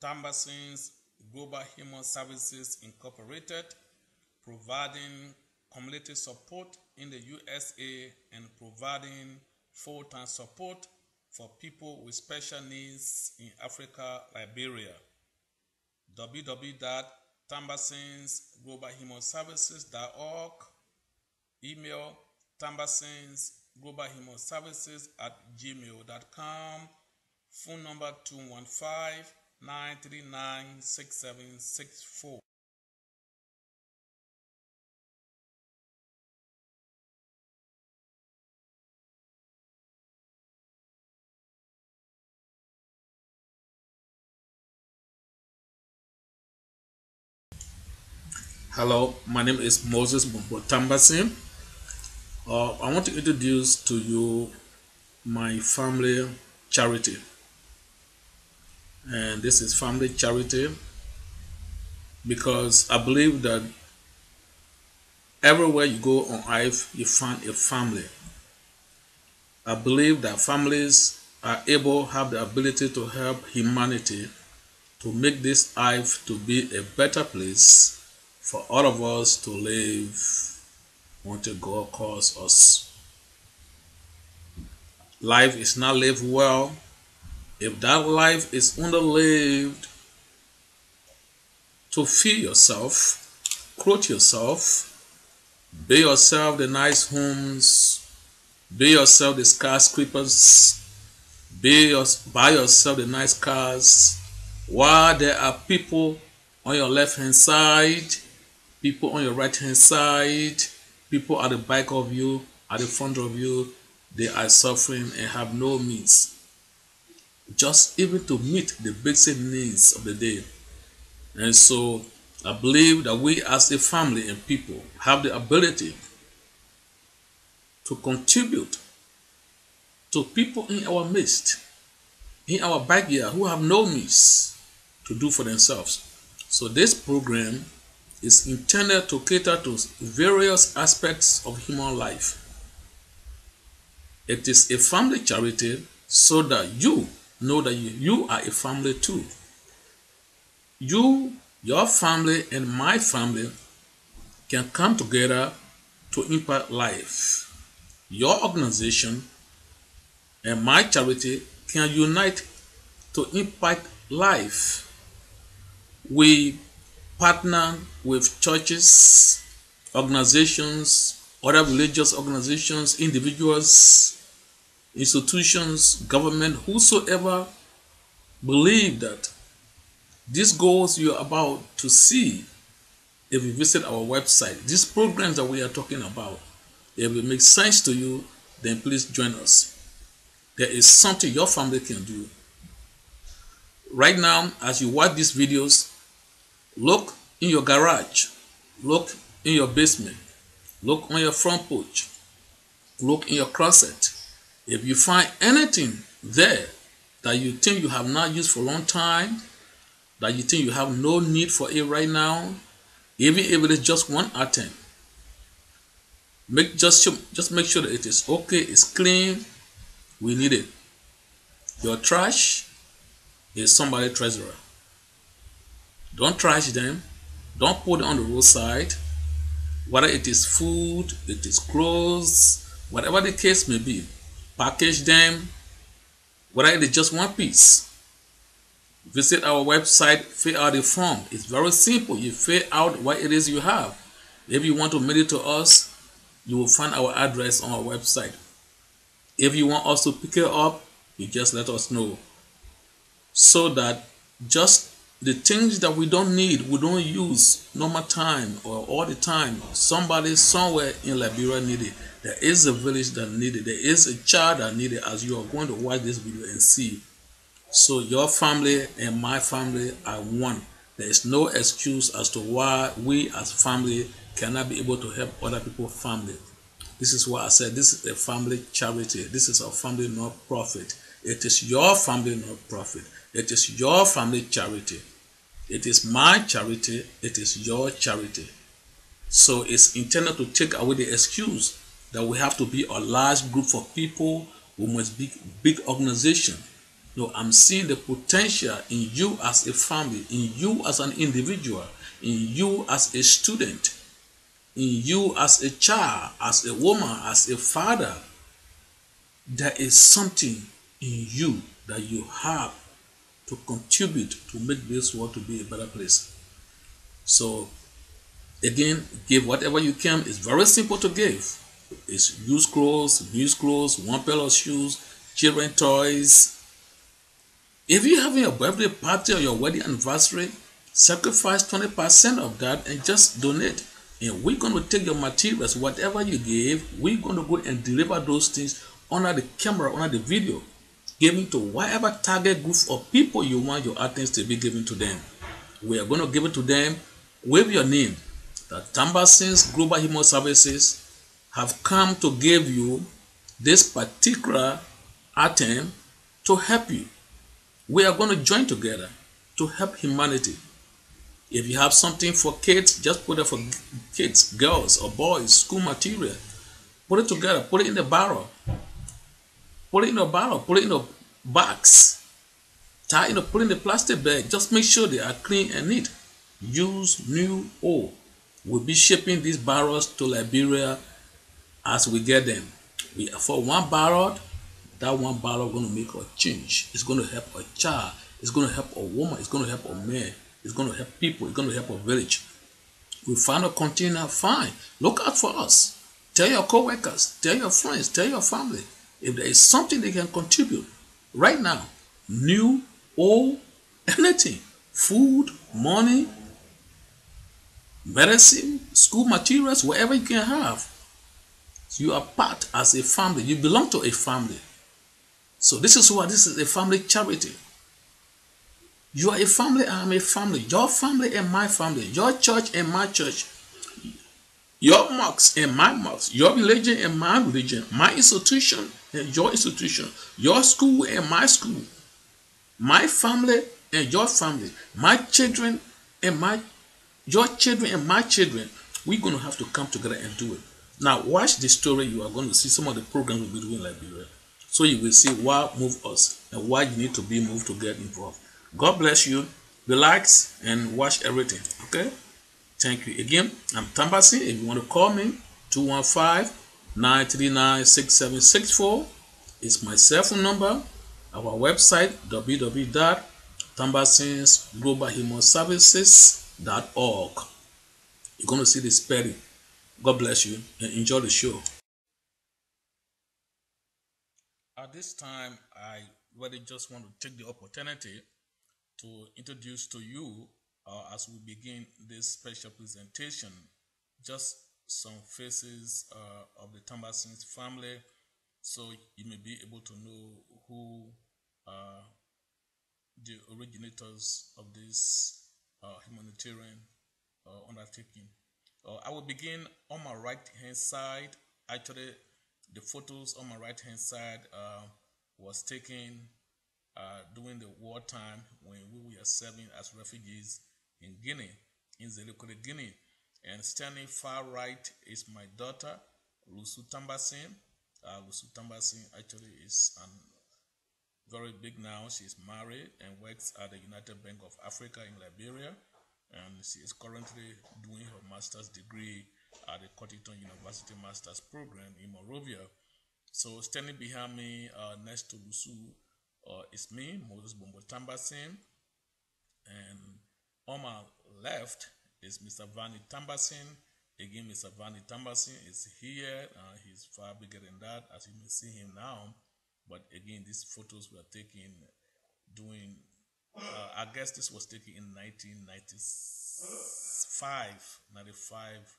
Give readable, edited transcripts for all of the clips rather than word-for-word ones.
Tambasins Global Human Services Incorporated, providing community support in the USA and providing full-time support for people with special needs in Africa, Liberia. www.tambasinsglobalhumanservices.org. Email tambasinsglobalhumanservices@gmail.com. Phone number 215-939-6764. Hello, my name is Moses Tambasin. I want to introduce to you my family charity. And this is family charity because I believe that everywhere you go on earth, you find a family. I believe that families are able, have the ability to help humanity to make this earth to be a better place for all of us to live until God calls us. Life is not lived well if that life is only lived to feed yourself, clothe yourself, build yourself the nice homes, build yourself the skyscrapers, buy yourself the nice cars, while there are people on your left hand side, people on your right hand side, people at the back of you, at the front of you, they are suffering and have no means. Just even to meet the basic needs of the day. And so I believe that we as a family and people have the ability to contribute to people in our midst, in our backyard, who have no means to do for themselves. So this program is intended to cater to various aspects of human life. It is a family charity so that you know that you are a family too. You, your family, and my family can come together to impact life. Your organization and my charity can unite to impact life. We partner with churches, organizations, other religious organizations, individuals, institutions, government, whosoever believe that these goals you are about to see if you visit our website, these programs that we are talking about, if it makes sense to you, then please join us. There is something your family can do. Right now, as you watch these videos, look in your garage, look in your basement, look on your front porch, look in your closet. If you find anything there that you think you have not used for a long time, that you think you have no need for it right now, even if it is just one item, just make sure that it is okay, it's clean, we need it. Your trash is somebody's treasurer. Don't trash them. Don't put it on the roadside. Whether it is food, it is clothes, whatever the case may be, package them. Whether it is just one piece, visit our website, fill out the form. It's very simple. You fill out what it is you have. If you want to mail it to us, you will find our address on our website. If you want us to pick it up, you just let us know. So that just the things that we don't need, we don't use normal time or all the time, somebody somewhere in Liberia need it. There is a village that need it. There is a child that need it, as you are going to watch this video and see. So your family and my family are one. There is no excuse as to why we as family cannot be able to help other people's family. This is why I said this is a family charity. This is a family non-profit. It is your family non-profit. It is your family charity. It is my charity. It is your charity. So it's intended to take away the excuse that we have to be a large group of people. We must be big organization. No, I'm seeing the potential in you as a family, in you as an individual, in you as a student, in you as a child, as a woman, as a father. There is something in you that you have to contribute to make this world to be a better place. So again, give whatever you can. It's very simple to give. It's used clothes, new clothes, one pair of shoes, children toys. If you're having a birthday party or your wedding anniversary, sacrifice 20% of that and just donate. And we're going to take your materials, whatever you gave, we're going to go and deliver those things under the camera, under the video, giving to whatever target group of people you want your items to be given to them. We are going to give it to them with your name. The Tambasins Global Human Services have come to give you this particular item to help you. We are going to join together to help humanity. If you have something for kids, just put it for kids, girls or boys, school material. Put it together, put it in the barrel. Put it in a barrel, put it in a box. Tie it, put it in the plastic bag. Just make sure they are clean and neat. Use new oil. We'll be shipping these barrels to Liberia as we get them. For one barrel, that one barrel going to make a change. It's going to help a child. It's going to help a woman. It's going to help a man. It's going to help people. It's going to help a village. We find a container, fine. Look out for us. Tell your co-workers, tell your friends, tell your family. If there is something they can contribute right now, new, old, anything, food, money, medicine, school materials, whatever you can have. You are part as a family. You belong to a family. So this is a family charity. You are a family, I am a family. Your family and my family. Your church and my church. Your mosque and my mosque. Your religion and my religion. My institution and your institution. Your school and my school. My family and your family. My children and your children and my children. We're going to have to come together and do it. Now watch the story. You are going to see some of the programs we'll be doing in Liberia. So you will see what moved us and why you need to be moved to get involved. God bless you. Relax and watch everything. Okay? Thank you. Again, I'm Tambasin. If you want to call me, 215-939-6764. It's my cell phone number. Our website, www.tambasinsglobalhumanservices.org. You're going to see the spelling. God bless you and enjoy the show. At this time, I really just want to take the opportunity to introduce to you as we begin this special presentation, just some faces of the Tambasins family, so you may be able to know who are the originators of this humanitarian undertaking. I will begin on my right hand side. Actually, the photos on my right hand side was taken during the wartime when we were serving as refugees in Guinea, in Zelekole, Guinea. And standing far right is my daughter, Lusu Tambasin. Lusu Tambasin actually is very big now. She's married and works at the United Bank of Africa in Liberia. And she is currently doing her master's degree at the Cottington University Master's Program in Monrovia. So standing behind me next to Lusu is me, Moses Bombo Tambasin, and on my left is Mr. Vani Tambasin. Again, Mr. Vani Tambasin is here. He's far bigger than that, as you may see him now. But again, these photos were taken during, I guess this was taken in 1995, 95,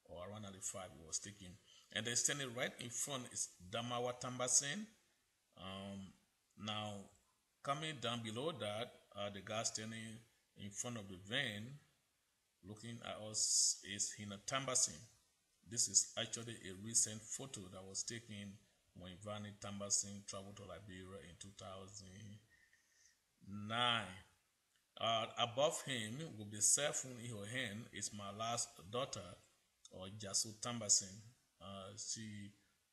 or around 95 it was taken. And then standing right in front is Damawa Tambasin. Now, coming down below that, the guy standing in front of the van, looking at us, is Hina Tambasin. This is actually a recent photo that was taken when Vani Tambasin traveled to Liberia in 2009. Above him, with the cell phone in her hand, is my last daughter, or Jasu Tambasin.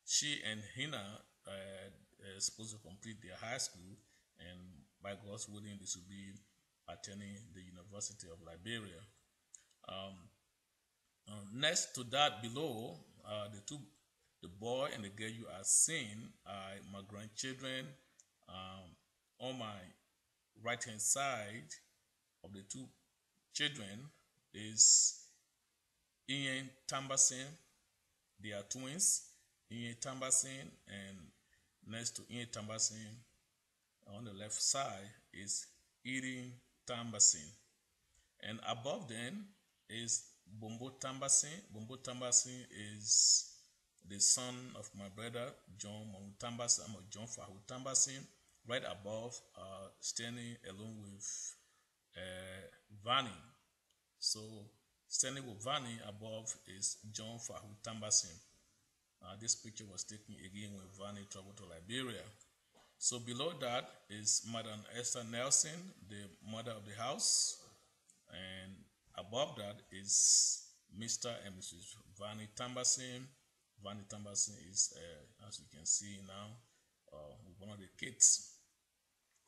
She and Hina supposed to complete their high school, and by God's willing, this will be attending the University of Liberia. Next to that below, the boy and the girl you are seeing are my grandchildren. On my right hand side of the two children is Ian Tambasin. They are twins, Ian Tambasin, and next to Ian Tambasin on the left side is Erin Tambasin. And above them is Bombo Tambasin. Bombo Tambasin is the son of my brother John Tambasin, or John Fahu Tambasin. Right above, standing along with Vani. So standing with Vani above is John Fahu Tambasin. This picture was taken again when Vani traveled to Liberia. So below that is Madam Esther Nelson, the mother of the house, and above that is Mr. and Mrs. Vani Tambasin. Vani Tambasin is, as you can see now, one of the kids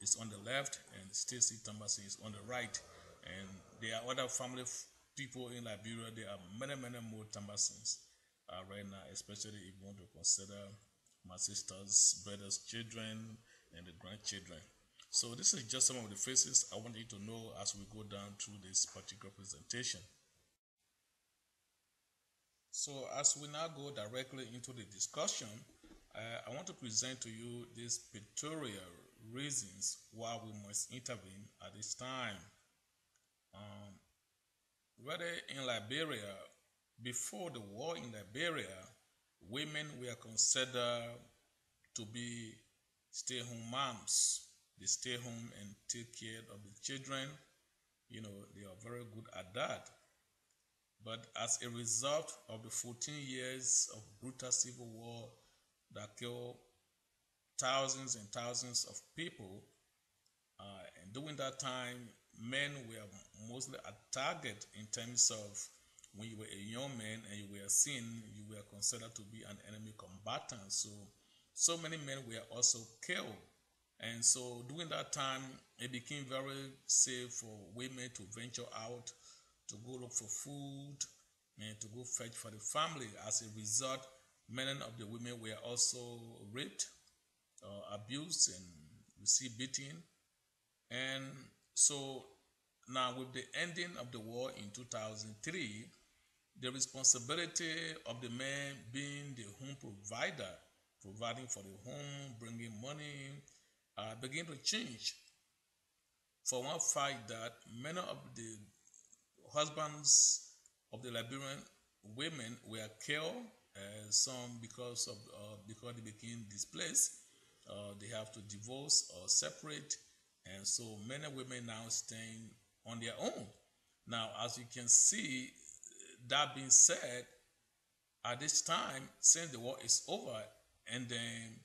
is on the left, and Stacy Tambasin is on the right. And there are other family people in Liberia. There are many more Tambasins right now, especially if you want to consider my sister's brothers' children and the grandchildren. So this is just some of the faces I want you to know as we go down through this particular presentation. So as we now go directly into the discussion, I want to present to you these pictorial reasons why we must intervene at this time. Whether in Liberia, before the war in Liberia, women were considered to be stay-home moms. They stay home and take care of the children. They are very good at that. But as a result of the 14 years of brutal civil war that killed thousands and thousands of people, and during that time, men were mostly a target in terms of when you were a young man and you were seen, you were considered to be an enemy combatant. So many men were also killed. And so during that time, it became very safe for women to venture out, to go look for food, and to go fetch for the family. As a result, many of the women were also raped, abused, and received beating. And so now with the ending of the war in 2003, the responsibility of the man being the home provider, providing for the home, bringing money, began to change. For one fact that many of the husbands of the Liberian women were killed, some because they became displaced, they have to divorce or separate, and so many women now staying on their own. Now, as you can see, that being said, at this time, since the war is over, and then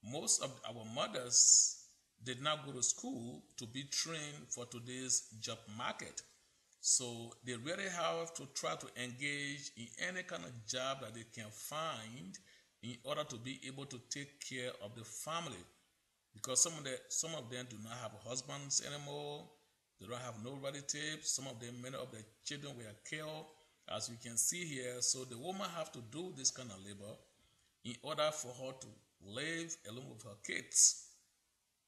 most of our mothers did not go to school to be trained for today's job market. So they really have to try to engage in any kind of job that they can find in order to be able to take care of the family. Because some of them do not have husbands anymore. They don't have no relatives. Some of them, many of their children were killed, as you can see here. So the woman have to do this kind of labor in order for her to live along with her kids.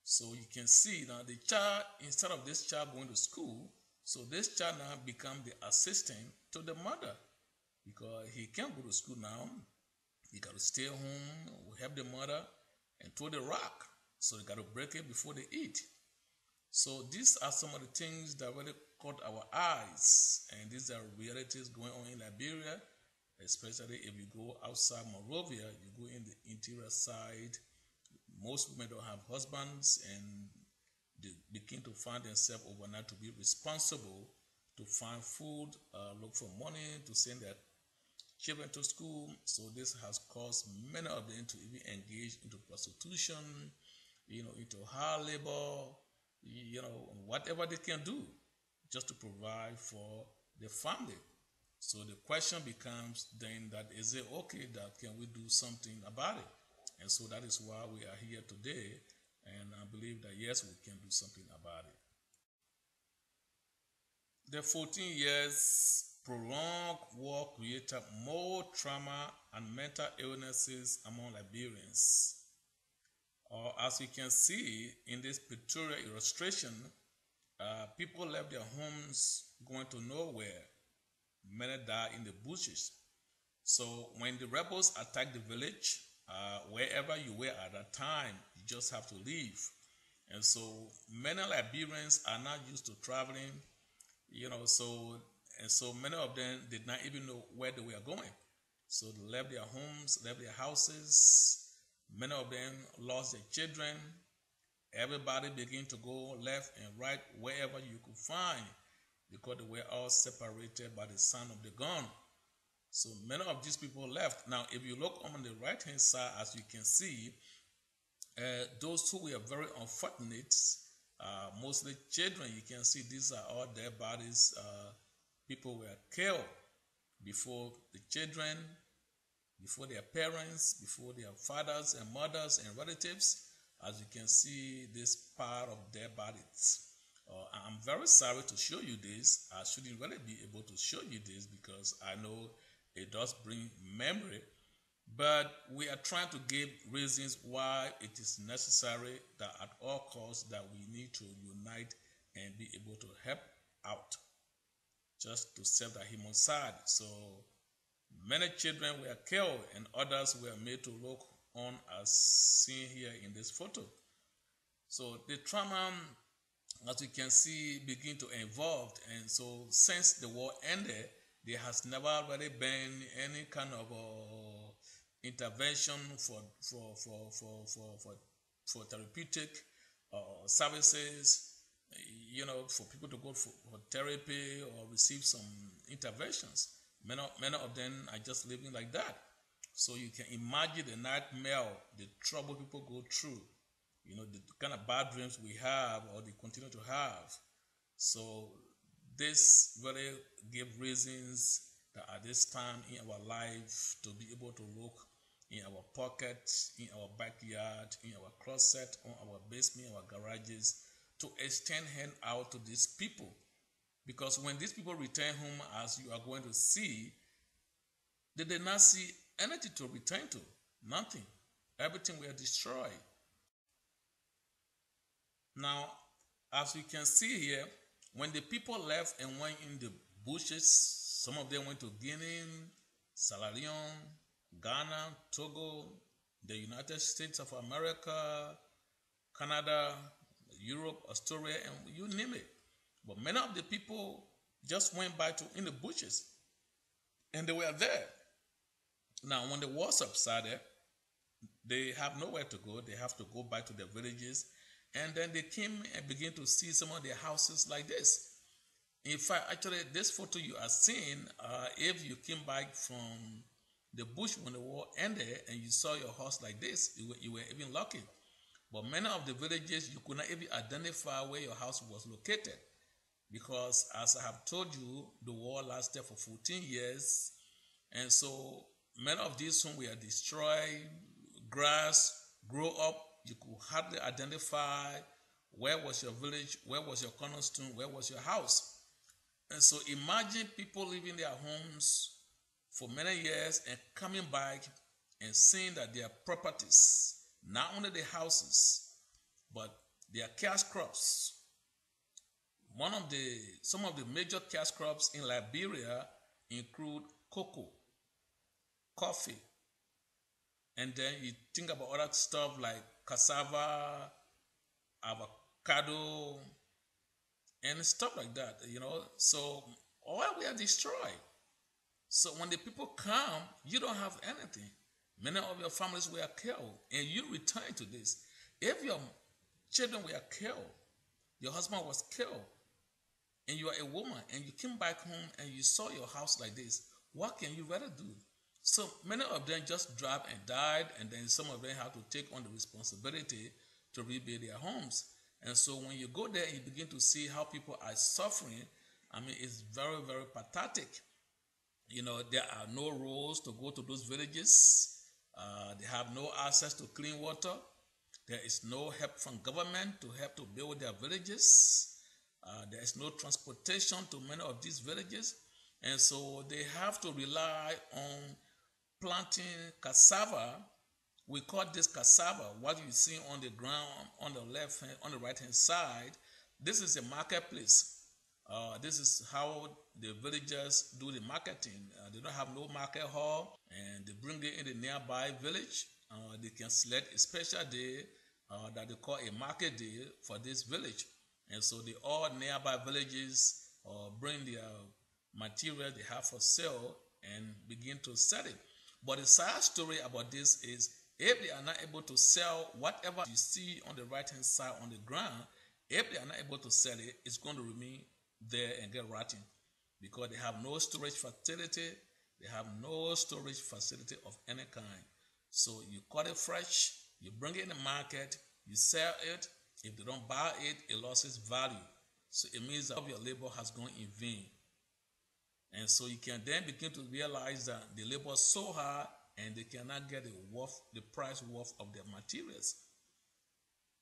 So you can see now the child, instead of this child going to school, so this child now become the assistant to the mother, because he can't go to school now. He got to stay home, help the mother, and throw the rock. So they got to break it before they eat. So these are some of the things that really caught our eyes, and these are realities going on in Liberia, especially if you go outside Monrovia, you go in the interior side. Most women don't have husbands, and they begin to find themselves overnight to be responsible to find food, look for money to send their children to school. So this has caused many of them to even engage into prostitution, into hard labor, whatever they can do just to provide for the family. So the question becomes then that is it okay that can we do something about it? And so that is why we are here today And I believe that yes, we can do something about it. The 14 years prolonged war created more trauma and mental illnesses among Liberians. Or as you can see in this pictorial illustration, people left their homes going to nowhere. Many died in the bushes. So when the rebels attacked the village, wherever you were at that time, you just have to leave. And so many Liberians are not used to traveling, so many of them did not even know where they were going. So they left their homes, left their houses. Many of them lost their children. Everybody began to go left and right wherever you could find because they were all separated by the sound of the gun. So many of these people left. Now, if you look on the right hand side, as you can see, those who were very unfortunate, mostly children, you can see these are all their bodies. People were killed before the children, before their parents, before their fathers and mothers and relatives. As you can see, this part of their bodies. I'm very sorry to show you this. I shouldn't really be able to show you this because I know it does bring memory. But we are trying to give reasons why it is necessary that at all costs that we need to unite and be able to help out just to save the human side. So many children were killed and others were made to look on as seen here in this photo. So the trauma, as you can see, begin to evolve. And so since the war ended, there has never really been any kind of intervention for therapeutic services, for people to go for therapy or receive some interventions. Many of them are just living like that. So you can imagine the nightmare, the trouble people go through, the kind of bad dreams we have or they continue to have. So this really give reasons that at this time in our life to be able to look in our pockets, in our backyard, in our closet, on our basement, our garages, to extend hand out to these people. Because when these people return home, as you are going to see, they did not see anything to return to. Nothing. Everything were destroyed. Now, as you can see here, when the people left and went in the bushes, some of them went to Guinea, Sierra Leone, Ghana, Togo, the United States of America, Canada, Europe, Australia, and you name it. But many of the people just went back to in the bushes, and they were there. Now, when the war subsided, they have nowhere to go. They have to go back to their villages, and then they came and began to see some of their houses like this. In fact, actually, this photo you are seeing, if you came back from the bush when the war ended and you saw your house like this, you were even lucky. But many of the villages, you could not even identify where your house was located. Because as I have told you, the war lasted for 14 years. And so many of these homes were destroyed, grass grew up, you could hardly identify where was your village, where was your cornerstone, where was your house. And so imagine people leaving their homes for many years and coming back and seeing that their properties, not only the houses, but their cash crops. Some of the major cash crops in Liberia include cocoa, coffee, and then you think about other stuff like cassava, avocado, and stuff like that, So all we are destroyed. So when the people come, you don't have anything. Many of your families were killed, and you return to this. If your children were killed, your husband was killed, and you are a woman, and you came back home and you saw your house like this, what can you rather do? So many of them just dropped and died, and then some of them have to take on the responsibility to rebuild their homes. And so when you go there, you begin to see how people are suffering. It's very, very pathetic. There are no roads to go to those villages. They have no access to clean water. There is no help from government to help to build their villages. There is no transportation to many of these villages. And so they have to rely on planting cassava. We call this cassava, what you see on the ground on the left hand, on the right hand side. This is a marketplace. This is how the villagers do the marketing. They don't have no market hall, and they bring it in the nearby village. They can select a special day that they call a market day for this village. And so the all nearby villages bring their material they have for sale and begin to sell it. But the sad story about this is if they are not able to sell whatever you see on the right hand side on the ground, if they are not able to sell it, it's going to remain there and get rotten because they have no storage facility. They have no storage facility of any kind. So you cut it fresh, you bring it in the market, you sell it. If they don't buy it, it loses value. So it means that your labor has gone in vain. And so you can then begin to realize that the labor is so hard and they cannot get the price worth of their materials.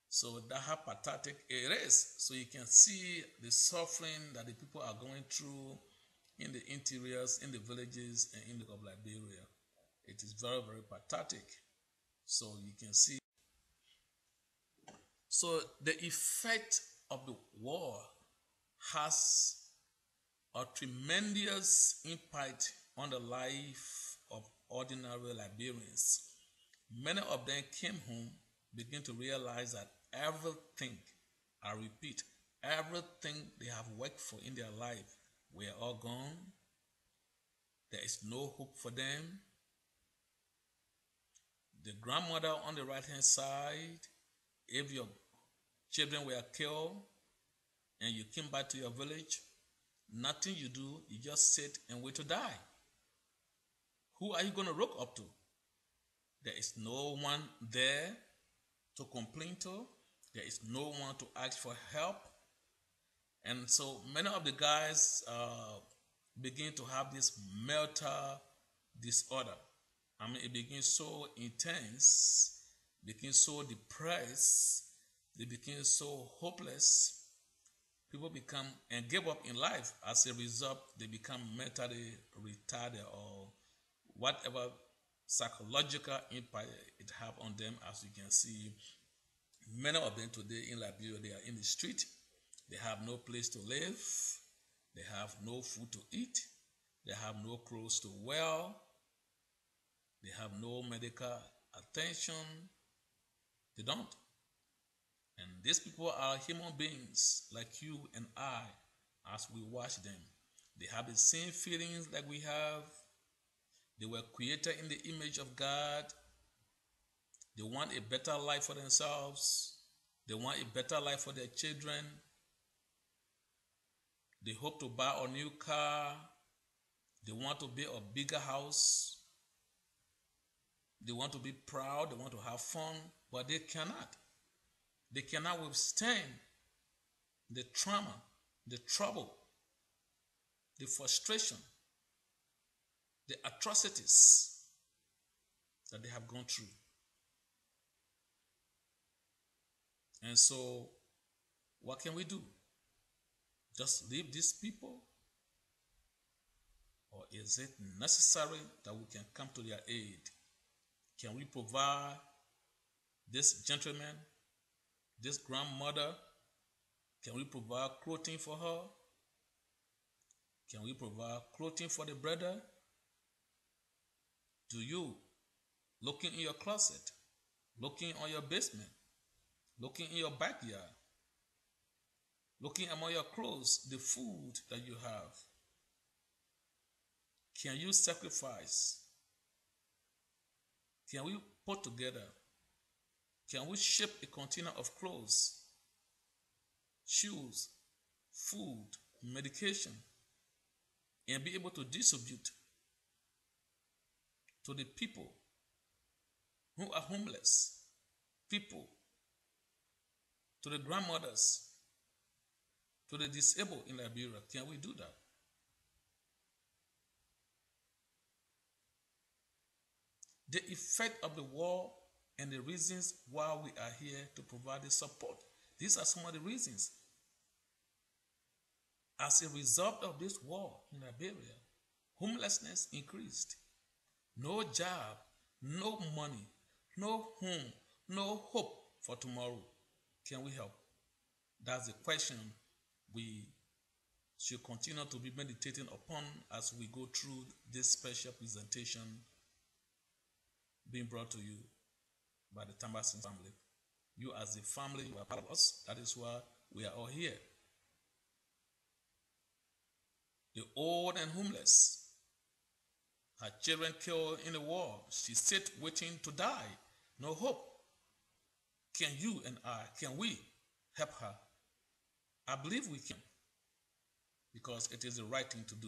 So that's how pathetic it is. So you can see the suffering that the people are going through in the interiors, in the villages, and in the of Liberia. It is very, very pathetic. So you can see. So the effect of the war has a tremendous impact on the life of ordinary Liberians. Many of them came home, begin to realize that everything, I repeat, everything they have worked for in their life were all gone. There is no hope for them. The grandmother on the right hand side, if your children were killed and you came back to your village, nothing you do, you just sit and wait to die. Who are you going to look up to? There is no one there to complain to. There is no one to ask for help. And so many of the guys begin to have this mental disorder. I mean, it begins so intense, became so depressed, they became so hopeless. People become and give up in life. As a result, they become mentally retarded or whatever psychological impact it have on them. As you can see, many of them today in Liberia, they are in the street. They have no place to live. They have no food to eat. They have no clothes to wear. They have no medical attention. They don't. And these people are human beings like you and I as we watch them. They have the same feelings like we have. They were created in the image of God. They want a better life for themselves. They want a better life for their children. They hope to buy a new car. They want to build a bigger house. They want to be proud. They want to have fun, but they cannot. They cannot withstand the trauma, the trouble, the frustration, the atrocities that they have gone through. And so, what can we do? Just leave these people? Or is it necessary that we can come to their aid? Can we provide this gentleman, this grandmother, can we provide clothing for her? Can we provide clothing for the brother? Do you, looking in your closet, looking on your basement, looking in your backyard, looking among your clothes, the food that you have, can you sacrifice? Can we put together? Can we ship a container of clothes, shoes, food, medication, and be able to distribute to the people who are homeless, people, to the grandmothers, to the disabled in Liberia? Can we do that? The effect of the war and the reasons why we are here to provide the support. These are some of the reasons. As a result of this war in Liberia, homelessness increased. No job, no money, no home, no hope for tomorrow. Can we help? That's the question we should continue to be meditating upon as we go through this special presentation being brought to you by the Tambasin family. You as a family, you are part of us. That is why we are all here. The old and homeless, her children killed in the war. She sits waiting to die. No hope. Can you and I, can we help her? I believe we can, because it is the right thing to do.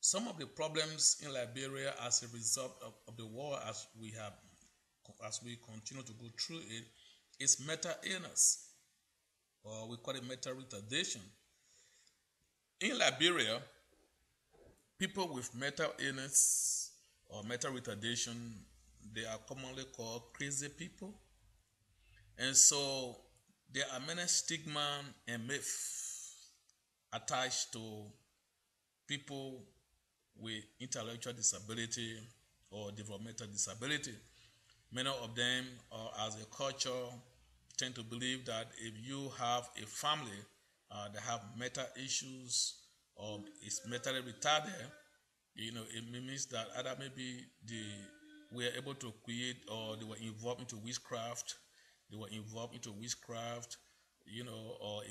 Some of the problems in Liberia as a result of the war, as we continue to go through it, is mental illness, or we call it mental retardation. In Liberia, people with mental illness or mental retardation, they are commonly called crazy people. And so there are many stigma and myths attached to people with intellectual disability or developmental disability. Many of them, as a culture, tend to believe that if you have a family that have mental issues or is mentally retarded, it means that either maybe they were able to create, or they were involved into witchcraft, or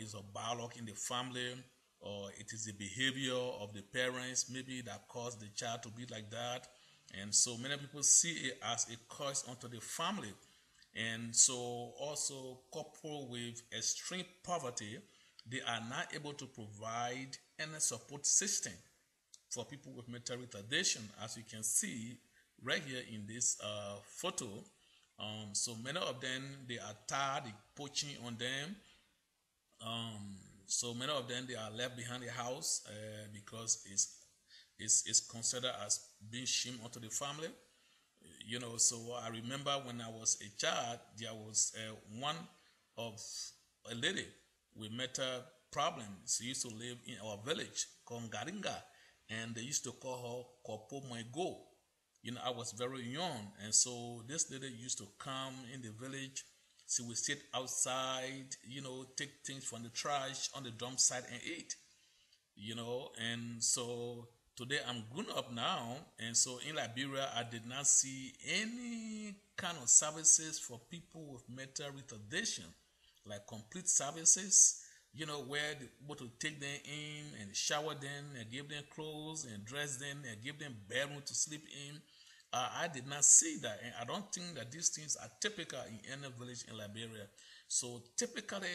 is a bad luck in the family, or it is the behavior of the parents maybe that caused the child to be like that. And so many people see it as a curse unto the family. And so also coupled with extreme poverty, they are not able to provide any support system for people with mental retardation, as you can see right here in this photo. So many of them, they are tired, they poaching on them. So many of them, they are left behind the house because it's considered as being shame unto the family. So I remember when I was a child, there was one of a lady with mental problems. She used to live in our village called Garinga, and they used to call her Kopo Moego. I was very young, and so this lady used to come in the village. She would sit outside, take things from the trash on the dump site and eat, and so today I'm grown up now, and so in Liberia I did not see any kind of services for people with mental retardation, like complete services, where they're able to take them in and shower them and give them clothes and dress them and give them bedroom to sleep in. I did not see that, and I don't think that these things are typical in any village in Liberia. So typically,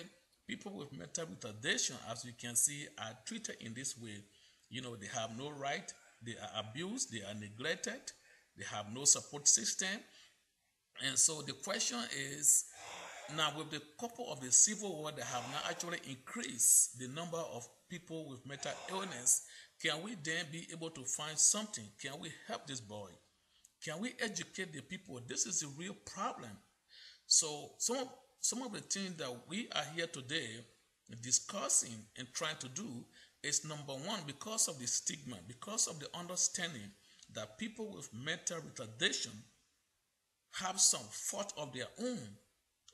people with mental retardation, as you can see, are treated in this way. They have no right, they are abused, they are neglected, they have no support system. And so the question is, now with the couple of the civil war that have now actually increased the number of people with mental illness, can we then be able to find something? Can we help this boy? Can we educate the people? This is a real problem. So some of the things that we are here today discussing and trying to do is, number one, because of the stigma, because of the understanding that people with mental retardation have some fault of their own,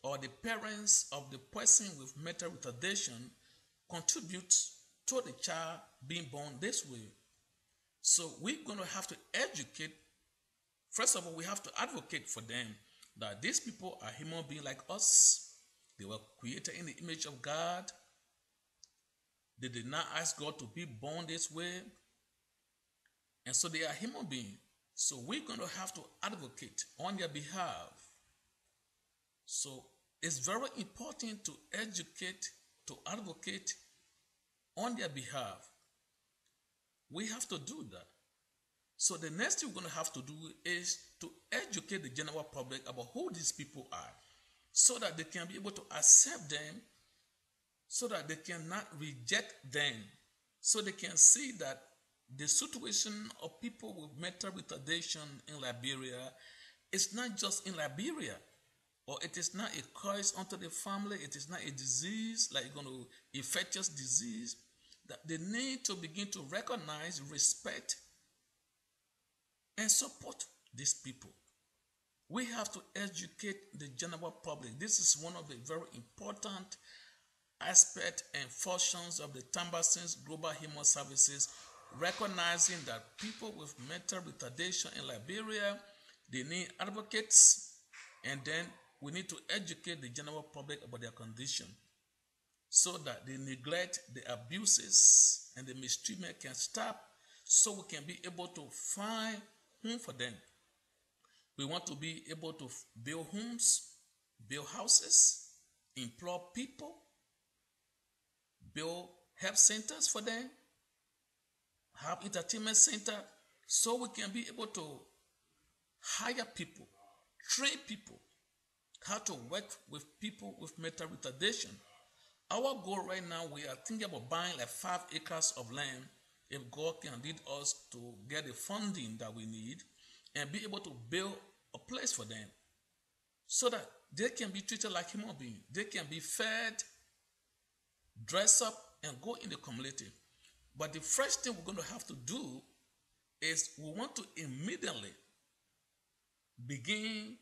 or the parents of the person with mental retardation contribute to the child being born this way. So we're going to have to educate. First of all, we have to advocate for them that these people are human beings like us. They were created in the image of God. They did not ask God to be born this way. And so they are human beings. So we're going to have to advocate on their behalf. So it's very important to educate, to advocate on their behalf. We have to do that. So the next thing we're going to have to do is to educate the general public about who these people are, so that they can be able to accept them, so that they cannot reject them, so they can see that the situation of people with mental retardation in Liberia is not just in Liberia, or it is not a curse unto the family, it is not a disease like infectious disease, that they need to begin to recognize, respect, and support these people. We have to educate the general public. This is one of the very important aspects and functions of the Tambasins Global Human Services, recognizing that people with mental retardation in Liberia, they need advocates, and then we need to educate the general public about their condition so that the neglect, the abuses, and the mistreatment can stop, so we can be able to find home for them. We want to be able to build homes, build houses, employ people, build health centers for them, have entertainment center, so we can be able to hire people, train people how to work with people with mental retardation. Our goal right now, we are thinking about buying like 5 acres of land, if God can lead us to get the funding that we need and be able to build a place for them so that they can be treated like human beings. They can be fed, dress up, and go in the community. But the first thing we're going to have to do is we want to immediately begin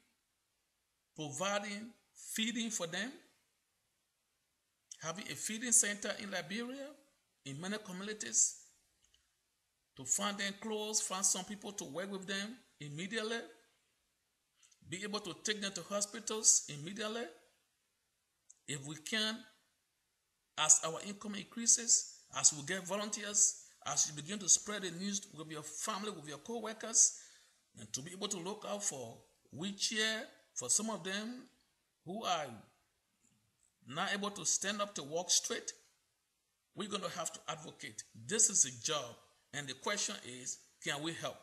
providing feeding for them, having a feeding center in Liberia, in many communities, to find them clothes, find some people to work with them immediately, be able to take them to hospitals immediately. If we can, as our income increases, as we get volunteers, as you begin to spread the news with your family, with your co-workers, and to be able to look out for wheelchair for some of them who are not able to stand up to walk straight, we're going to have to advocate. This is a job, and the question is, can we help?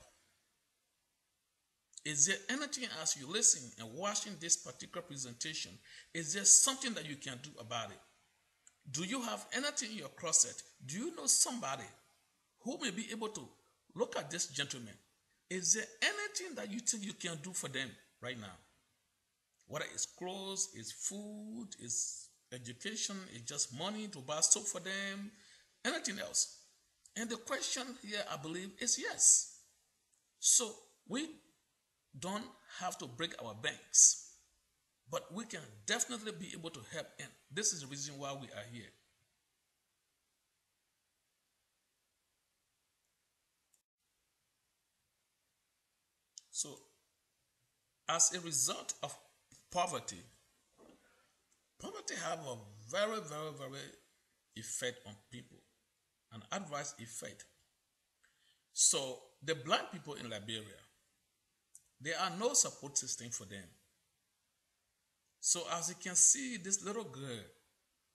Is there anything, as you listen and watching this particular presentation, is there something that you can do about it? Do you have anything in your closet? Do you know somebody who may be able to look at this gentleman? Is there anything that you think you can do for them right now? Whether it's clothes, it's food, it's education, it's just money to buy soap for them, anything else. And the question here, I believe, is yes. So we don't have to break our banks, but we can definitely be able to help, and this is the reason why we are here. So, as a result of poverty have a very, very, very effect on people, an adverse effect. So, the blind people in Liberia, there are no support system for them. So as you can see, this little girl,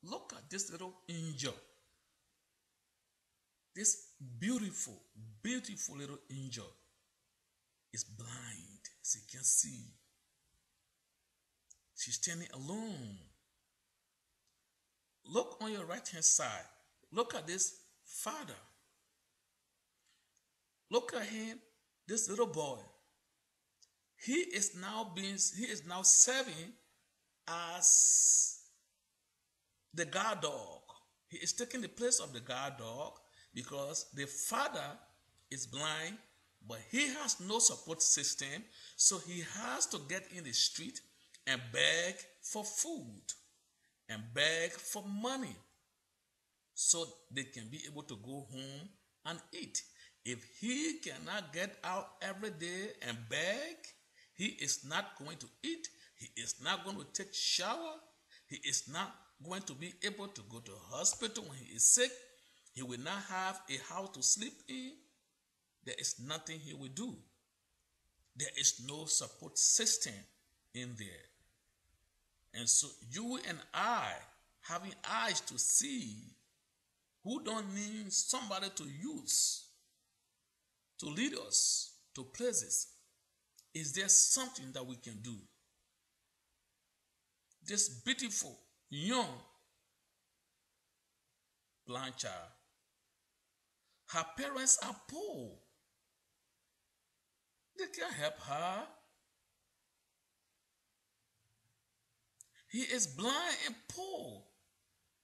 look at this little angel. This beautiful, beautiful little angel is blind, as you can see. She's standing alone. Look on your right-hand side. Look at this father. Look at him, this little boy. He is now serving as the guard dog. He is taking the place of the guard dog because the father is blind, but he has no support system, so he has to get in the street and beg for food and beg for money so they can be able to go home and eat. If he cannot get out every day and beg, he is not going to eat. He is not going to take shower. He is not going to be able to go to the hospital when he is sick. He will not have a house to sleep in. There is nothing he will do. There is no support system in there. And so you and I, having eyes to see, who don't need somebody to use to lead us to places, is there something that we can do? This beautiful, young, blind child Her parents are poor. They can't help her. He is blind and poor.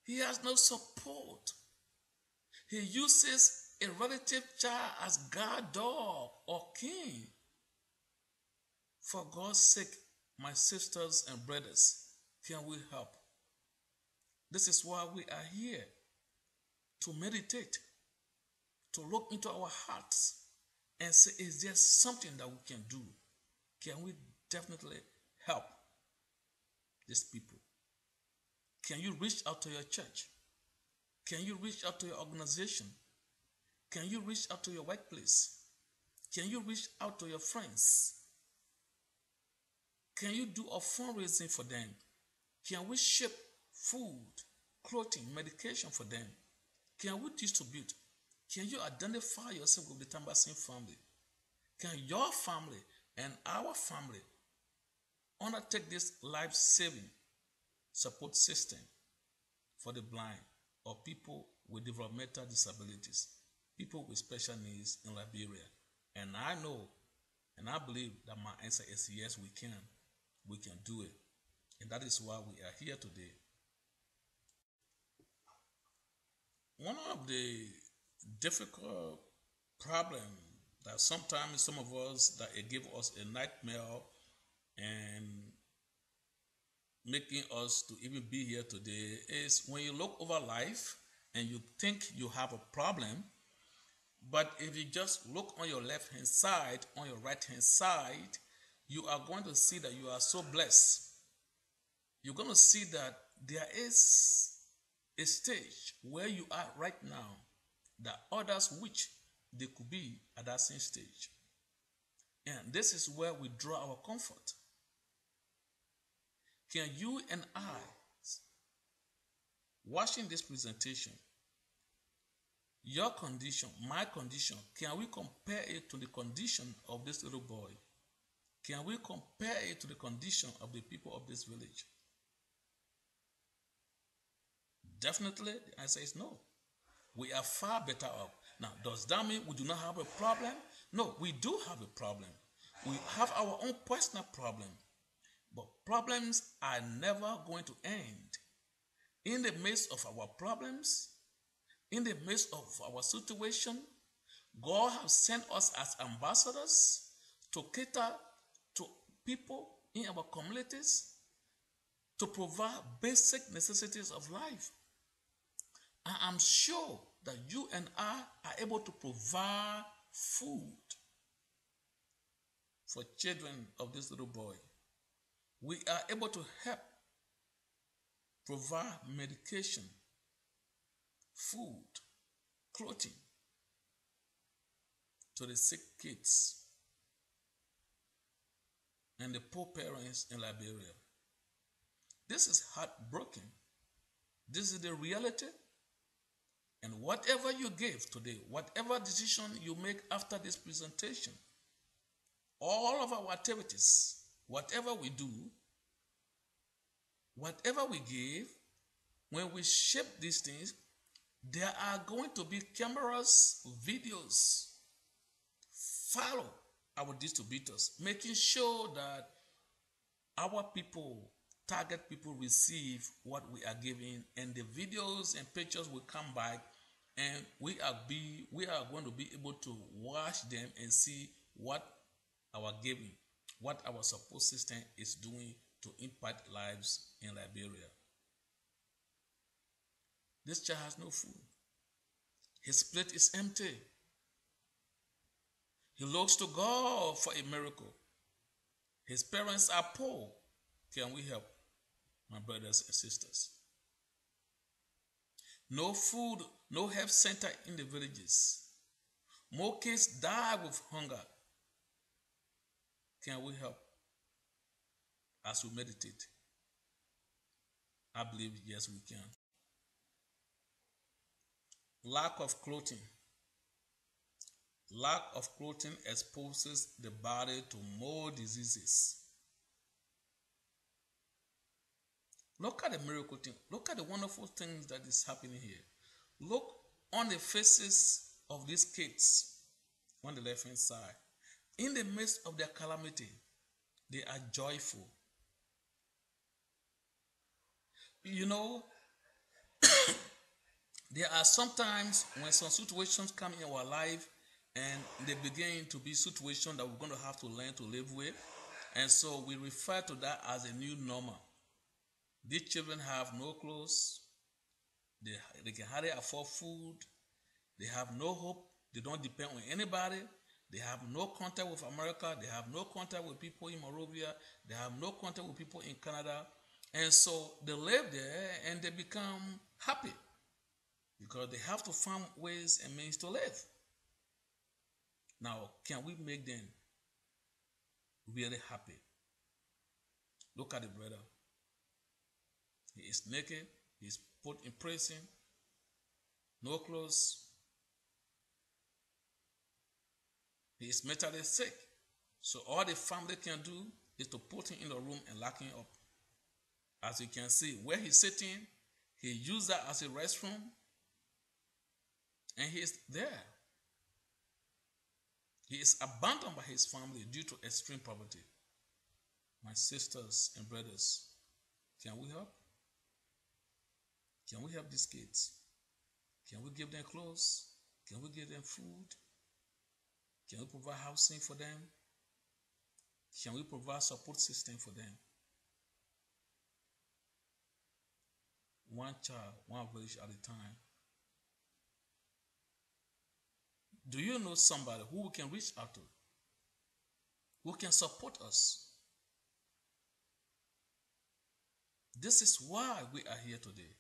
He has no support. He uses a relative child as guard dog or king. For God's sake, my sisters and brothers, can we help? This is why we are here, to meditate, to look into our hearts and say, is there something that we can do? Can we definitely help these people? Can you reach out to your church? Can you reach out to your organization? Can you reach out to your workplace? Can you reach out to your friends? Can you do a fundraising for them? Can we ship food, clothing, medication for them? Can we distribute? Can you identify yourself with the Tambasin family? Can your family and our family undertake this life-saving support system for the blind or people with developmental disabilities, people with special needs in Liberia? And I know and I believe that my answer is yes, we can. We can do it. And that is why we are here today. One of the difficult problems that sometimes some of us, that it give us a nightmare and making us to even be here today, is when you look over life and you think you have a problem, but if you just look on your left hand side, on your right hand side, you are going to see that you are so blessed. You're going to see that there is a stage where you are right now that others which they could be at that same stage. And this is where we draw our comfort. Can you and I, watching this presentation, your condition, my condition, can we compare it to the condition of this little boy? Can we compare it to the condition of the people of this village? Definitely, the answer is no. We are far better off. Now, does that mean we do not have a problem? No, we do have a problem. We have our own personal problem. But problems are never going to end. In the midst of our problems, in the midst of our situation, God has sent us as ambassadors to cater to people in our communities, to provide basic necessities of life. And I'm sure that you and I are able to provide food for children of this little boy. We are able to help provide medication, food, clothing to the sick kids and the poor parents in Liberia. This is heartbreaking. This is the reality. And whatever you give today, whatever decision you make after this presentation, all of our activities, whatever we do, whatever we give, when we shape these things, there are going to be cameras, videos, follow our distributors, making sure that our people, target people, receive what we are giving, and the videos and pictures will come back, and we are going to be able to watch them and see what our giving, what our support system is doing to impact lives in Liberia. This child has no food. His plate is empty. He looks to God for a miracle. His parents are poor. Can we help, my brothers and sisters? No food, no health center in the villages. More kids die with hunger. Can we help as we meditate? I believe yes, we can. Lack of clothing. Lack of clothing exposes the body to more diseases. Look at the miracle thing. Look at the wonderful things that is happening here. Look on the faces of these kids on the left hand side, in the midst of their calamity, they are joyful. You know, there are sometimes when some situations come in our life and they begin to be situations that we're going to have to learn to live with. And so we refer to that as a new normal. These children have no clothes. They can hardly afford food. They have no hope. They don't depend on anybody. They have no contact with America. They have no contact with people in Monrovia. They have no contact with people in Canada. And so they live there and they become happy because they have to find ways and means to live. Now, can we make them really happy? Look at the brother. He is naked. He is put in prison. No clothes. He is mentally sick. So all the family can do is to put him in the room and lock him up. As you can see, where he's sitting, he used that as a restroom. And he is there. He is abandoned by his family due to extreme poverty. My sisters and brothers, can we help? Can we help these kids? Can we give them clothes? Can we give them food? Can we provide housing for them? Can we provide support system for them? One child, one village at a time. Do you know somebody who we can reach out to? Who can support us? This is why we are here today.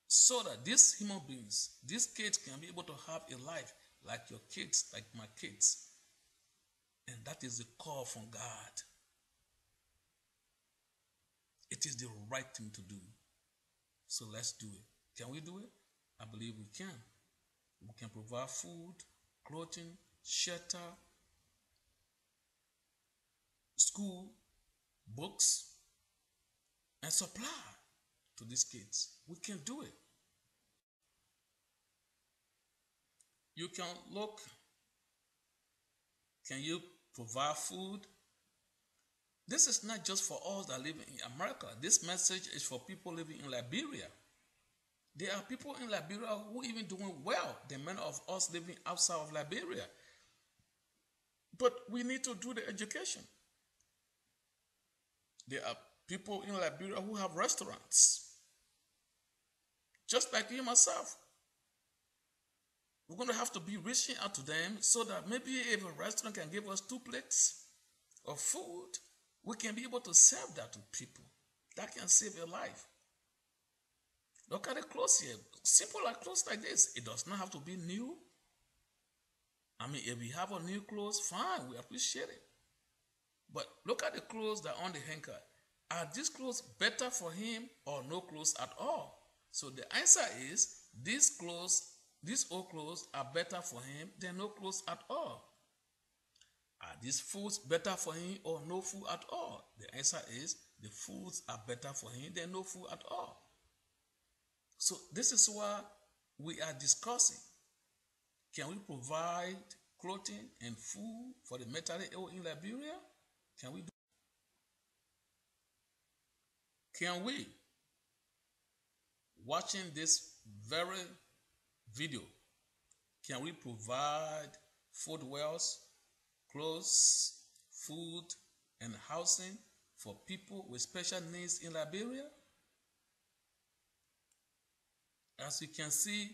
So that these human beings, these kids can be able to have a life like your kids, like my kids. And that is the call from God. It is the right thing to do. So let's do it. Can we do it? I believe we can. We can provide food, clothing, shelter, school, books, and supply to these kids. We can do it. You can look. Can you provide food? This is not just for us that live in America. This message is for people living in Liberia. There are people in Liberia who are even doing well than many of us living outside of Liberia. But we need to do the education. There are people in Liberia who have restaurants. Just like you and myself. We're going to have to be reaching out to them so that maybe if a restaurant can give us 2 plates of food, we can be able to serve that to people. That can save a life. Look at the clothes here. Simple like clothes like this. It does not have to be new. I mean, if we have a new clothes, fine, we appreciate it. But look at the clothes that are on the hanger. Are these clothes better for him or no clothes at all? So the answer is these old clothes are better for him than no clothes at all. Are these foods better for him or no food at all? The answer is the foods are better for him than no food at all. So this is why we are discussing. Can we provide clothing and food for the mentally ill in Liberia? Can we do? Can we, watching this very video, can we provide foodwares, clothes, food, and housing for people with special needs in Liberia? As you can see,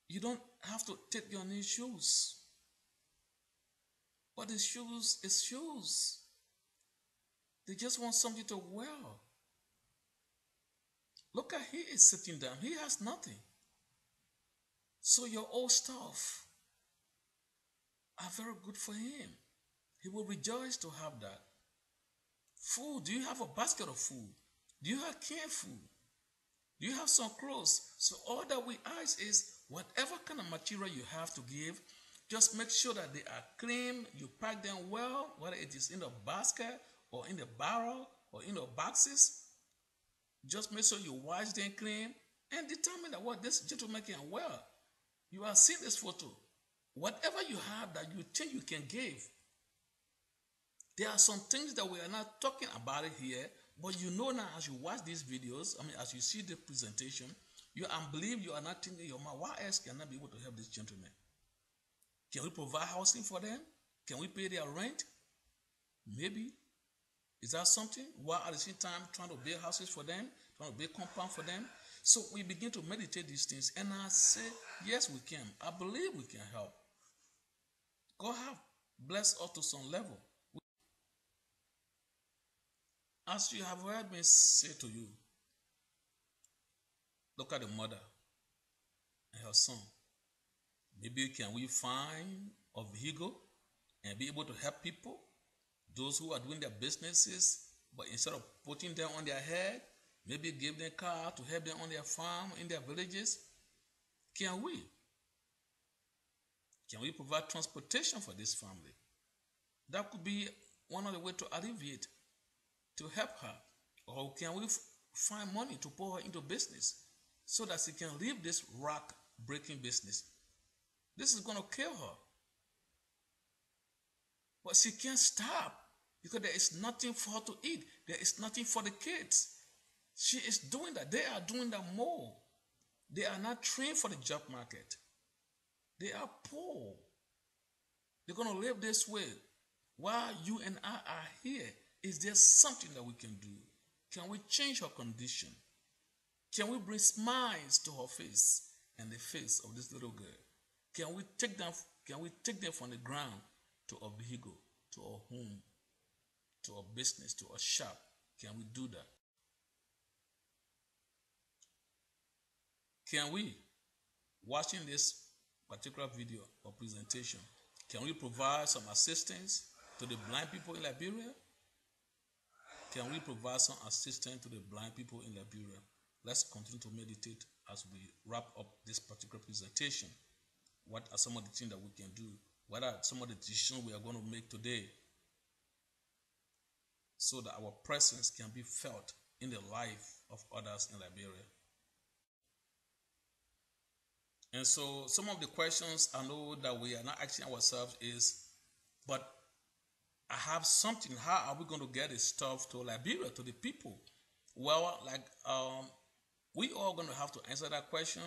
you don't have to take your new shoes. But the shoes is shoes. They just want something to wear. Look at he is sitting down. He has nothing. So your old stuff are very good for him. He will rejoice to have that. Food. Do you have a basket of food? Do you have canned food? Do you have some clothes? So all that we ask is whatever kind of material you have to give, just make sure that they are clean. You pack them well, whether it is in the basket or in the barrel or in the boxes. Just make sure you wash them clean and determine that what this gentleman can wear. You are seeing this photo. Whatever you have that you think you can give, there are some things that we are not talking about it here, but you know now as you watch these videos, as you see the presentation, you believe you are not thinking your mind, why else can I be able to help this gentleman? Can we provide housing for them? Can we pay their rent? Maybe. Is that something? While at the same time trying to build houses for them, trying to build compound for them. So we begin to meditate these things, and I say, yes, we can. I believe we can help. God have blessed us to some level. As you have heard me say to you, look at the mother and her son. Maybe can we find a vehicle and be able to help people, those who are doing their businesses, but instead of putting them on their head, maybe give them a car to help them on their farm, in their villages? Can we? Can we provide transportation for this family? That could be one of the ways to alleviate, to help her. Or can we find money to pour her into business so that she can leave this rock-breaking business? This is going to kill her. But she can't stop because there is nothing for her to eat. There is nothing for the kids. She is doing that. They are doing that more. They are not trained for the job market. They are poor. They're going to live this way. While you and I are here, is there something that we can do? Can we change her condition? Can we bring smiles to her face and the face of this little girl? Can we take them from the ground to a vehicle, to a home, to a business, to a shop? Can we do that? Can we, watching this particular video or presentation, can we provide some assistance to the blind people in Liberia? Can we provide some assistance to the blind people in Liberia? Let's continue to meditate as we wrap up this particular presentation. What are some of the things that we can do? What are some of the decisions we are going to make today so that our presence can be felt in the life of others in Liberia? And so some of the questions I know that we are not asking ourselves is, but I have something. How are we going to get this stuff to Liberia, to the people? Well, we all going to have to answer that question.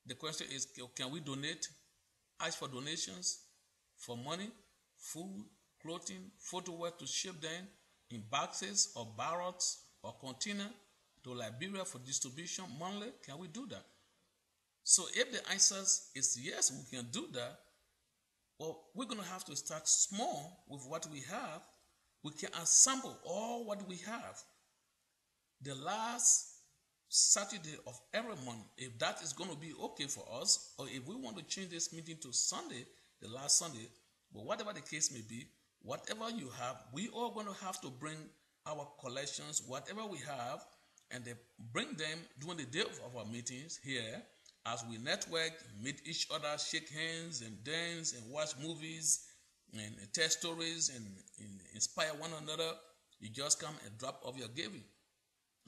The question is, can we donate? Ask for donations for money, food, clothing, photo to ship them in boxes or barrels or container to Liberia for distribution monthly. Can we do that? So if the answer is yes, we can do that. Well, we're going to have to start small with what we have. We can assemble all what we have. The last Saturday of every month, if that is going to be okay for us, or if we want to change this meeting to Sunday, the last Sunday, but whatever the case may be, whatever you have, we are going to have to bring our collections, whatever we have, and they bring them during the day of our meetings here as we network, meet each other, shake hands and dance and watch movies and tell stories and inspire one another. You just come and drop off your giving.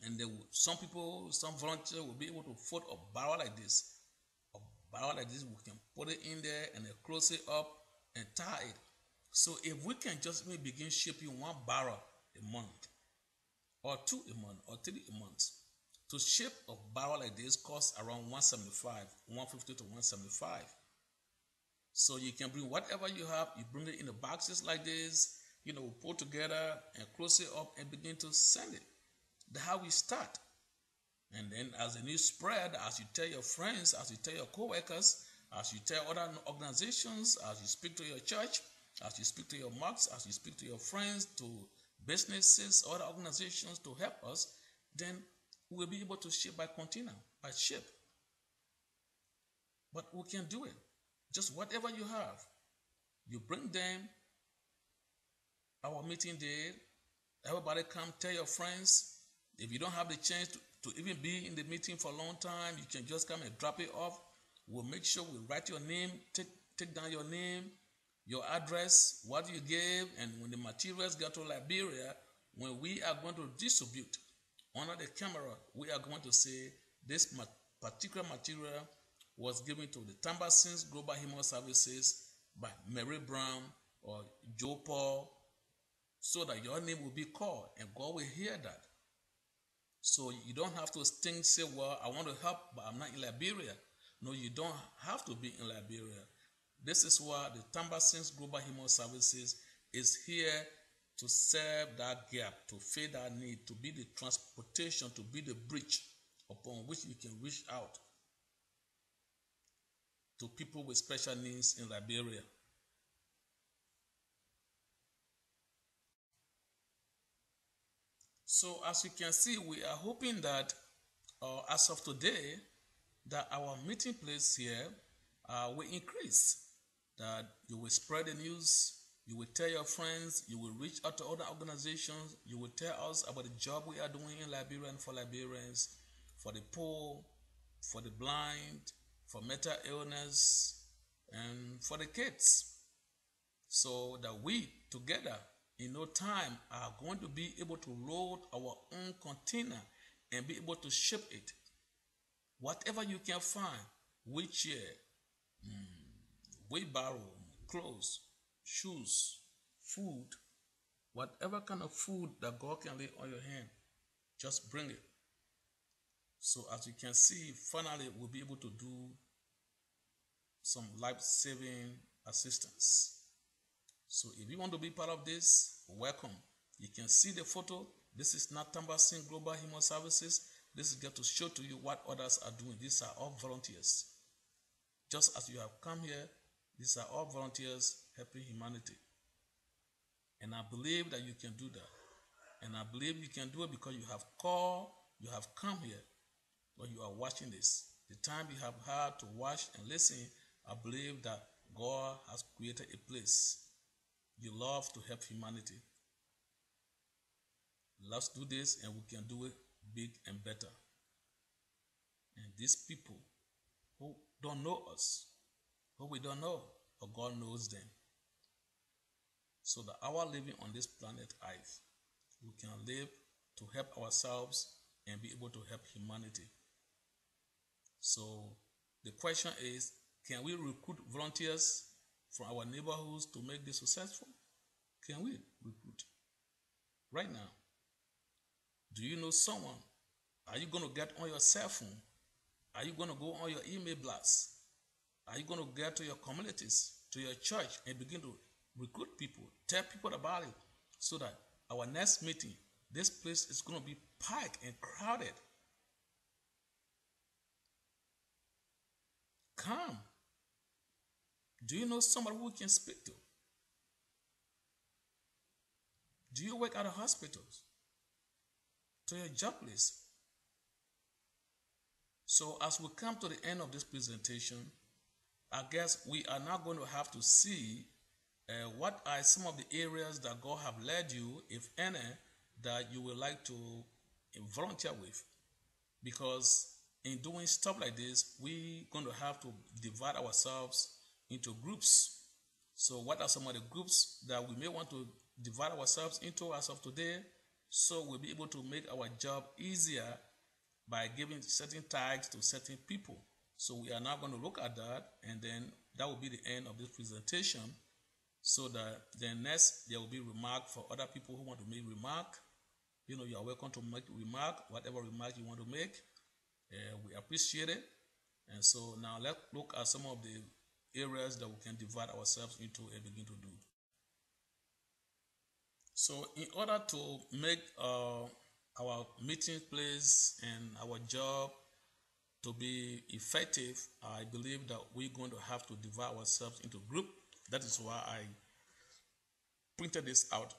And some people, some volunteers will be able to fold a barrel like this. A barrel like this, we can put it in there and then close it up and tie it. So if we can just maybe begin shipping one barrel a month, or 2 a month, or 3 a month, to ship a barrel like this costs around $175, $150 to $175. So you can bring whatever you have, you bring it in the boxes like this, put together and close it up and begin to send it. That's how we start. And then as the news spread, as you tell your friends, as you tell your co-workers, as you tell other organizations, as you speak to your church, as you speak to your mosques, as you speak to your friends, to businesses, other organizations to help us, then we'll be able to ship by container, by ship. But we can do it. Just whatever you have, you bring them. Our meeting day, everybody come, tell your friends. If you don't have the chance to even be in the meeting for a long time, you can just come and drop it off. We'll make sure we write your name, take down your name, your address, what you gave, and when the materials get to Liberia, when we are going to distribute under the camera, we are going to say this particular material was given to the Tambasins Global Human Services by Mary Brown or Joe Paul, so that your name will be called and God will hear that. So you don't have to say, well, I want to help, but I'm not in Liberia. No, you don't have to be in Liberia. This is why the Tambasins Global Human Services is here to serve that gap, to fill that need, to be the transportation, to be the bridge upon which we can reach out to people with special needs in Liberia. So as you can see, we are hoping that as of today, that our meeting place here will increase, that you will spread the news, you will tell your friends, you will reach out to other organizations, you will tell us about the job we are doing in Liberia and for Liberians, for the poor, for the blind, for mental illness, and for the kids. So that we together in no time are going to be able to load our own container and be able to ship it. Whatever you can find, wheelchair, wheelbarrow, clothes, shoes, food, whatever kind of food that God can lay on your hand, just bring it. So as you can see, finally we'll be able to do some life-saving assistance. So if you want to be part of this, welcome. You can see the photo. This is not Tambasin Global Human Services. This is just to show to you what others are doing. These are all volunteers. Just as you have come here, these are all volunteers helping humanity. And I believe that you can do that. And I believe you can do it because you have called, you have come here, or you are watching this. The time you have had to watch and listen, I believe that God has created a place. You love to help humanity. Let's do this and we can do it big and better. And these people who don't know us, who we don't know, but God knows them. So that our living on this planet Earth, we can live to help ourselves and be able to help humanity. So the question is, can we recruit volunteers from our neighborhoods to make this successful? Can we recruit? Right now, do you know someone? Are you going to get on your cell phone? Are you going to go on your email blast? Are you going to get to your communities, to your church, and begin to recruit people, tell people about it, so that our next meeting, this place is going to be packed and crowded? Come. Do you know somebody who we can speak to? Do you work at the hospitals? To your job place? So as we come to the end of this presentation, I guess we are now going to have to see what are some of the areas that God have led you, if any, that you would like to volunteer with. Because in doing stuff like this, we're going to have to divide ourselves into groups. So what are some of the groups that we may want to divide ourselves into as of today, so we'll be able to make our job easier by giving certain tags to certain people. So we are now going to look at that, and then that will be the end of this presentation, so that then next there will be remark for other people who want to make remark. You know, you are welcome to make remark, whatever remark you want to make. We appreciate it. And so now let's look at some of the areas that we can divide ourselves into and begin to do. So in order to make our meeting place and our job to be effective, I believe that we're going to have to divide ourselves into groups. That is why I printed this out.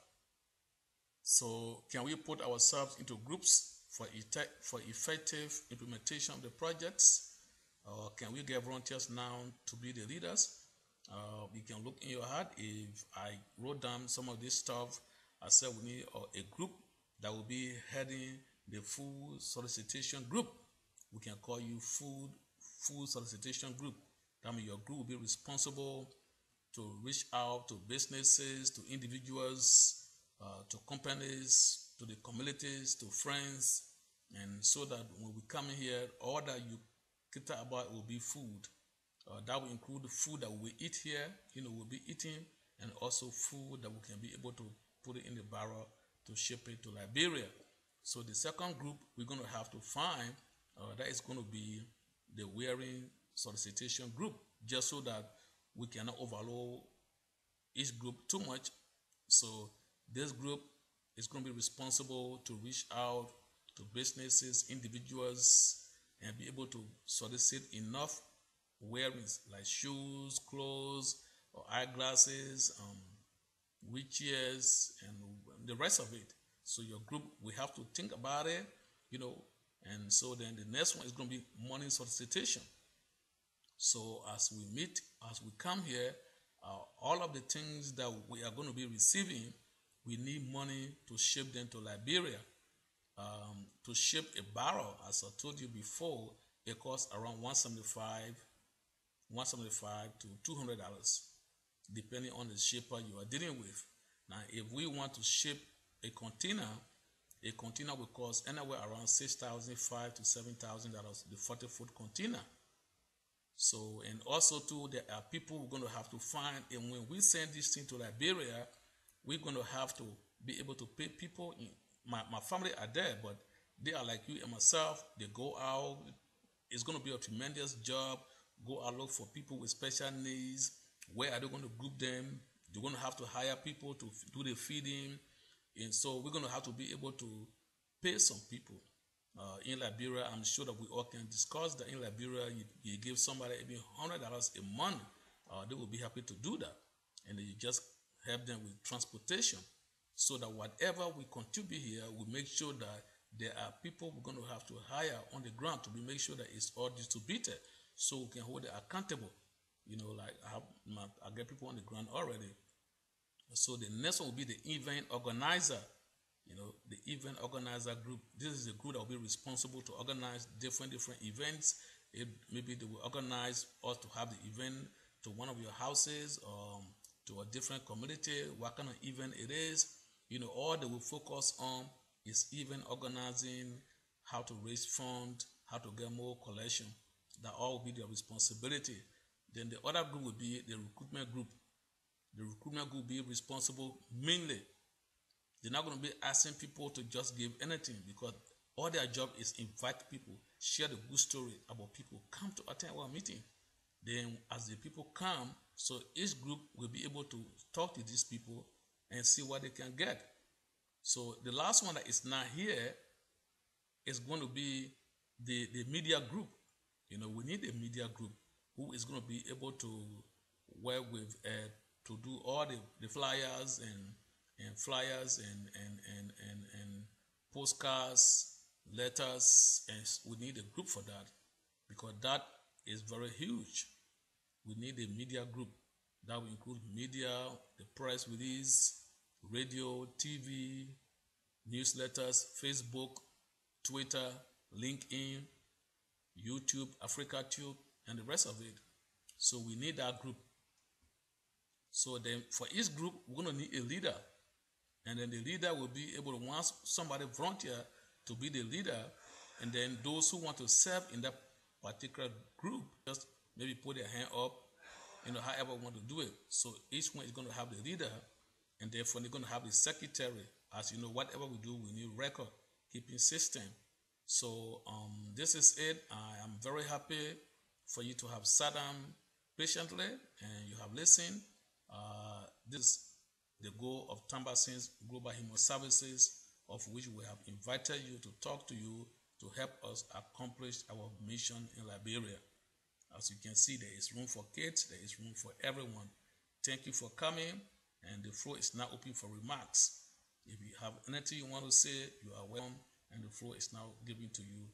So can we put ourselves into groups for effective implementation of the projects? Or can we get volunteers now to be the leaders? You can look in your heart. If I wrote down some of this stuff, I said we need a group that will be heading the food solicitation group. We can call you food solicitation group. That means your group will be responsible to reach out to businesses, to individuals, to companies, to the communities, to friends, And so that when we come in here, all that you cater about will be food. That will include the food that we eat here, we'll be eating, and also food that we can be able to put it in the barrel to ship it to Liberia. So the second group we're going to have to find, that is going to be the wearing solicitation group, just so that we cannot overload each group too much. So this group is going to be responsible to reach out to businesses, individuals, and be able to solicit enough wearings like shoes, clothes, or eyeglasses, wheelchairs, and the rest of it. So your group, we have to think about it, and so then the next one is going to be money solicitation. So as we meet, as we come here, all of the things that we are going to be receiving, we need money to ship them to Liberia. To ship a barrel, as I told you before, it costs around $175 to $200, depending on the shipper you are dealing with. Now, if we want to ship a container will cost anywhere around $6,500 to $7,000, the 40-foot container. So, and also too, there are people we're going to have to find, and when we send this thing to Liberia, we're going to have to be able to pay people. My family are there, but they are like you and myself. They go out. It's going to be a tremendous job. Go out, look for people with special needs. Where are they going to group them? They're going to have to hire people to do the feeding. And so we're going to have to be able to pay some people. In Liberia, I'm sure that we all can discuss that. In Liberia, you give somebody even $100 a month, they will be happy to do that. And then you just help them with transportation, so that whatever we contribute here, we make sure that there are people we're going to have to hire on the ground to make sure that it's all distributed, so we can hold it accountable. Like I get people on the ground already. So the next one will be the event organizer. The event organizer group. This is a group that will be responsible to organize different events. Maybe they will organize us to have the event to one of your houses, to a different community, what kind of event it is. All they will focus on is event organizing, how to raise funds, how to get more collection. That all will be their responsibility. Then the other group will be the recruitment group. The recruitment group will be responsible mainly. They're not going to be asking people to just give anything, because all their job is invite people, share the good story about people, come to attend our meeting. Then as the people come, so each group will be able to talk to these people and see what they can get. So the last one that is not here is going to be the media group. We need a media group who is going to be able to work with to do all the flyers and postcards, letters, and we need a group for that, because that is very huge. We need a media group that will include media, the press release, radio, TV, newsletters, Facebook, Twitter, LinkedIn, YouTube, Arfica Tube, and the rest of it. So we need that group. So then for each group, we're going to need a leader. And then the leader will be able to, once somebody volunteer to be the leader, and then those who want to serve in that particular group, just maybe put their hand up, however want to do it. So each one is going to have the leader, and therefore they're going to have the secretary. As you know, whatever we do, we need record keeping system. So this is it. I am very happy for you to have sat down patiently and you have listened. This is the goal of Tambasin's Global Human Services, of which we have invited you to talk to you to help us accomplish our mission in Liberia. As you can see, there is room for kids, there is room for everyone. Thank you for coming, and the floor is now open for remarks. If you have anything you want to say, you are welcome, and the floor is now given to you.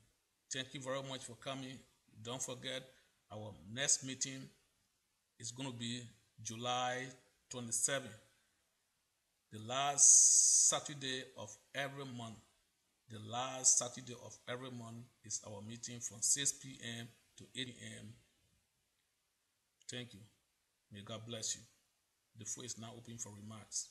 Thank you very much for coming. Don't forget, our next meeting is going to be July 27th. The last Saturday of every month. The last Saturday of every month is our meeting from 6 p.m. to 8 p.m. Thank you. May God bless you. The floor is now open for remarks.